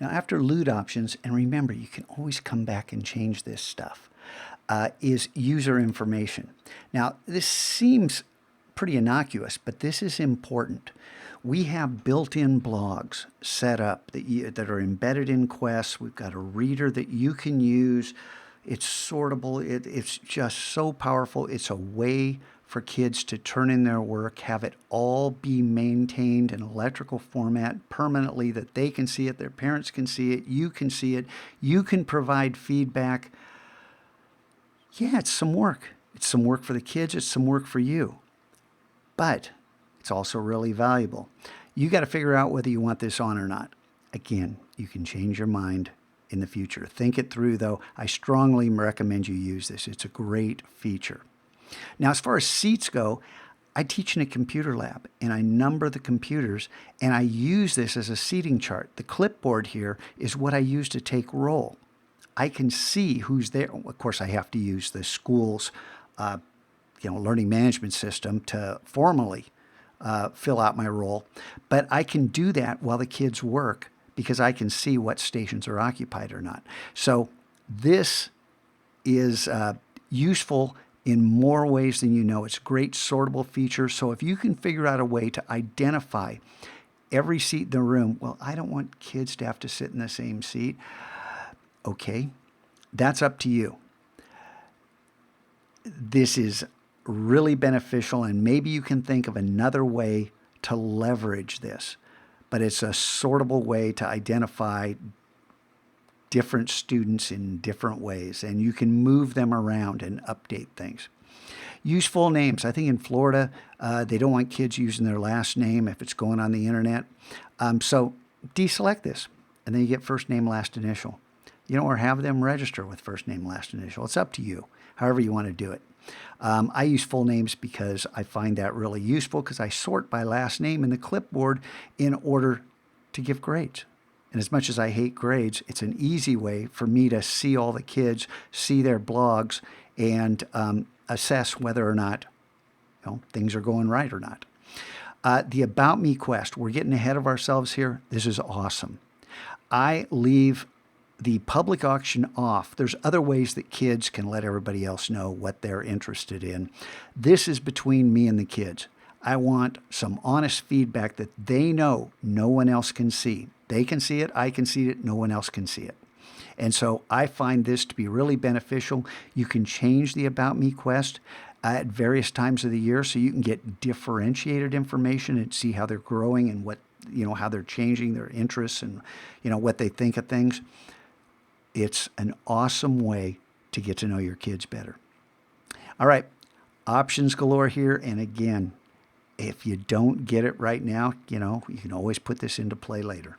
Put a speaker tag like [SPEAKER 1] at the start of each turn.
[SPEAKER 1] Now, after loot options, and remember, you can always come back and change this stuff, is user information. Now, this seems pretty innocuous, but this is important. We have built-in blogs set up that are embedded in Quest. We've got a reader that you can use. It's sortable. It's just so powerful. It's a way for kids to turn in their work, have it all be maintained in electrical format permanently, that they can see it, their parents can see it, you can see it, you can provide feedback. Yeah, it's some work. It's some work for the kids, it's some work for you. But it's also really valuable. You got to figure out whether you want this on or not. Again, you can change your mind in the future. Think it through, though. I strongly recommend you use this. It's a great feature. Now, as far as seats go, I teach in a computer lab, and I number the computers, and I use this as a seating chart. The clipboard here is what I use to take roll. I can see who's there. Of course, I have to use the school's learning management system to formally fill out my roll, but I can do that while the kids work because I can see what stations are occupied or not. So this is useful in more ways than you know. It's a great sortable feature. So if you can figure out a way to identify every seat in the room, well, I don't want kids to have to sit in the same seat. Okay, that's up to you. This is really beneficial, and maybe you can think of another way to leverage this, but it's a sortable way to identify different students in different ways, and you can move them around and update things. Use full names. I think in Florida, they don't want kids using their last name if it's going on the internet. So deselect this, and then you get first name, last initial. Or have them register with first name, last initial. It's up to you, however you want to do it. I use full names because I find that really useful because I sort by last name in the clipboard in order to give grades. And as much as I hate grades, it's an easy way for me to see all the kids, see their blogs, and assess whether or not things are going right or not. The About Me quest, we're getting ahead of ourselves here. This is awesome. I leave the public auction off. There's other ways that kids can let everybody else know what they're interested in. This is between me and the kids. I want some honest feedback that they know no one else can see. They can see it, I can see it, no one else can see it. And so I find this to be really beneficial. You can change the About Me quest at various times of the year so you can get differentiated information and see how they're growing and what, how they're changing their interests and, what they think of things. It's an awesome way to get to know your kids better. All right, options galore here. And again, if you don't get it right now, you can always put this into play later.